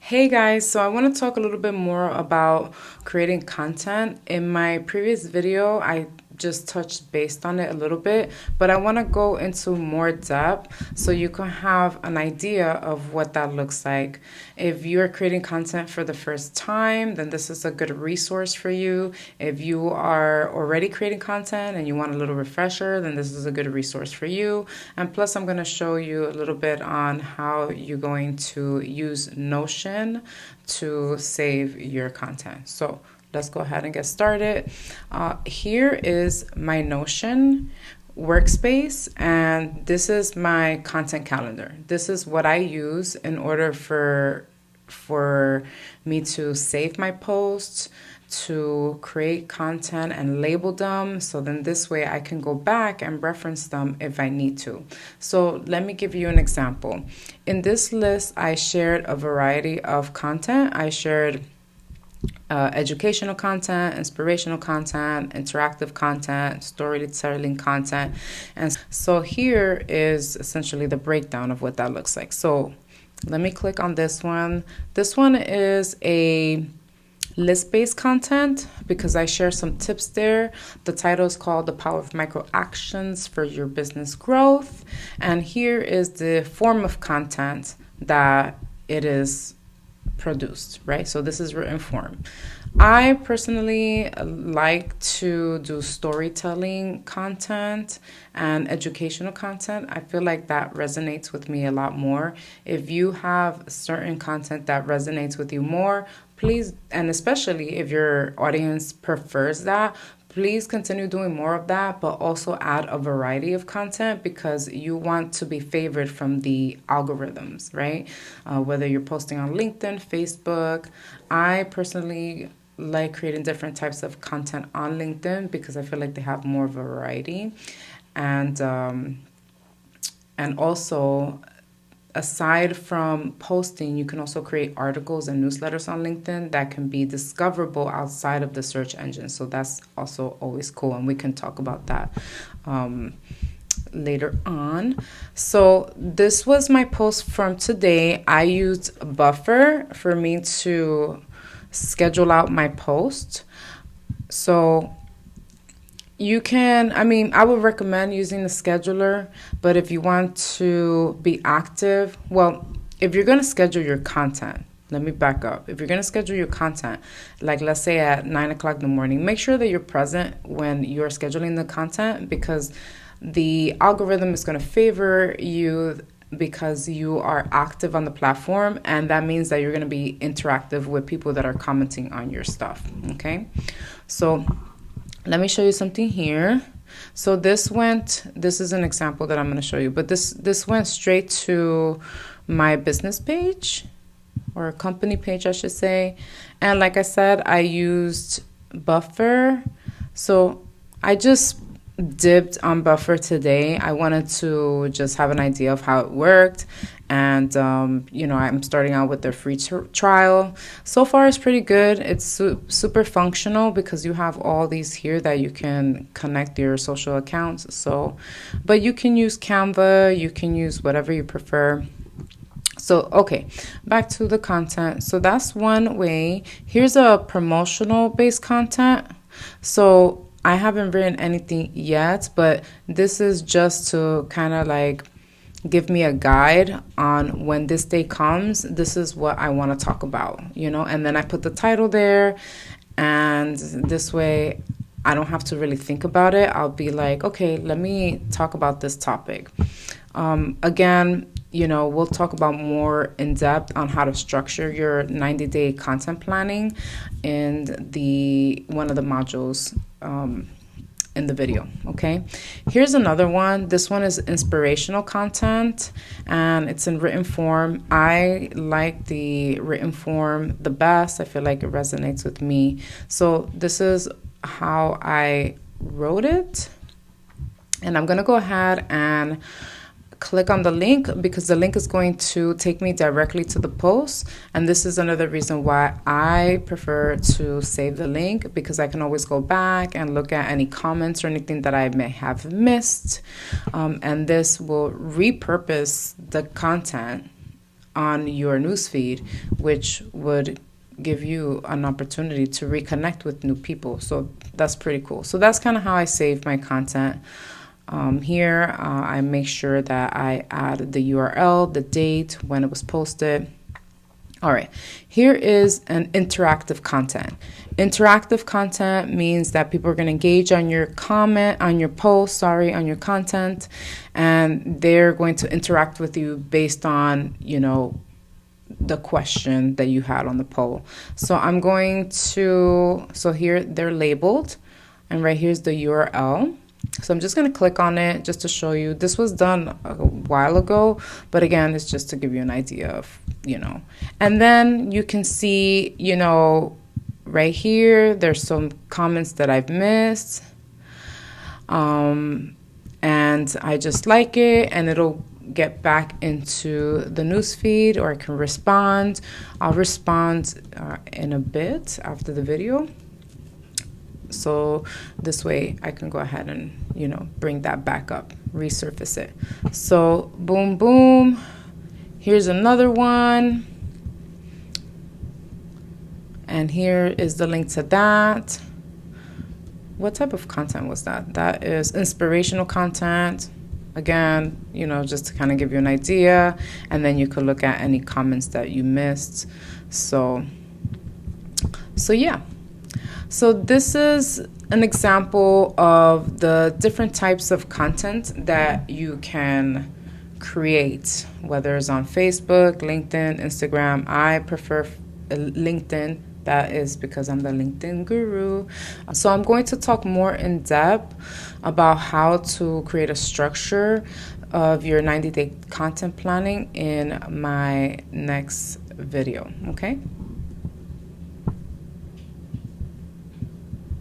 Hey guys, so I want to talk a little bit more about creating content. In my previous video, I just touched based on it a little bit, but I want to go into more depth so you can have an idea of what that looks like. If you're creating content for the first time, then this is a good resource for you. If you are already creating content and you want a little refresher, then this is a good resource for you. And plus, I'm going to show you a little bit on how you're going to use Notion to save your content. So let's go ahead and get started. Here is my Notion workspace, and this is my content calendar. This is what I use in order for me to save my posts, to create content and label them, so then this way I can go back and reference them if I need to. So let me give you an example. In this list, I shared a variety of content. I shared educational content, inspirational content, interactive content, storytelling content. And so here is essentially the breakdown of what that looks like. So let me click on this one. This one is a list-based content because I share some tips there. The title is called The Power of Micro Actions for Your Business Growth. And here is the form of content that it is produced, right? So this is written form. I personally like to do storytelling content and educational content. I feel like that resonates with me a lot more. If you have certain content that resonates with you more, please, and especially if your audience prefers that, please continue doing more of that, but also add a variety of content because you want to be favored from the algorithms, right? Whether you're posting on LinkedIn, Facebook. I personally like creating different types of content on LinkedIn because I feel like they have more variety. And also, aside from posting, you can also create articles and newsletters on LinkedIn that can be discoverable outside of the search engine. So that's also always cool, and we can talk about that later on. So this was my post from today. I used Buffer for me to schedule out my post. So you can, I would recommend using the scheduler, but if you want to be active, well, if you're going to schedule your content, let me back up. If you're going to schedule your content, like let's say at 9 o'clock in the morning, make sure that you're present when you're scheduling the content because the algorithm is going to favor you because you are active on the platform, and that means that you're going to be interactive with people that are commenting on your stuff, okay? So let me show you something here. So this is an example that I'm going to show you, but this went straight to my business page or company page, I should say. And like I said, I used Buffer. So I just dipped on Buffer today. I wanted to just have an idea of how it worked. And, I'm starting out with their free trial. So far, it's pretty good. It's super functional because you have all these here that you can connect your social accounts. So, but you can use Canva. You can use whatever you prefer. So, okay, back to the content. So that's one way. Here's a promotional based content. So I haven't written anything yet, but this is just to kind of like give me a guide on when this day comes. This is what I want to talk about, and then I put the title there, and this way I don't have to really think about it. I'll be like, okay, let me talk about this topic. Again, we'll talk about more in depth on how to structure your 90-day content planning in one of the modules in the video, okay? Here's another one. This one is inspirational content, and it's in written form. I like the written form the best. I feel like it resonates with me. So this is how I wrote it, and I'm gonna go ahead and click on the link because the link is going to take me directly to the post. And this is another reason why I prefer to save the link, because I can always go back and look at any comments or anything that I may have missed. And this will repurpose the content on your newsfeed, which would give you an opportunity to reconnect with new people. So that's pretty cool. So that's kind of how I save my content. Here, I make sure that I add the URL, the date, when it was posted. All right, here is an interactive content. Interactive content means that people are going to engage on your comment, on your post, on your content, and they're going to interact with you based on, the question that you had on the poll. So so here they're labeled, and right here's the URL. So I'm just going to click on it just to show you. This was done a while ago, but again, it's just to give you an idea of, And then you can see, right here, there's some comments that I've missed. And I just like it, and it'll get back into the newsfeed, or I can respond. I'll respond in a bit after the video. So this way I can go ahead and, bring that back up, resurface it. So boom, boom. Here's another one. And here is the link to that. What type of content was that? That is inspirational content. Again, just to kind of give you an idea. And then you could look at any comments that you missed. So yeah. So this is an example of the different types of content that you can create, whether it's on Facebook, LinkedIn, Instagram. I prefer LinkedIn. That is because I'm the LinkedIn guru. So I'm going to talk more in depth about how to create a structure of your 90-day content planning in my next video, okay?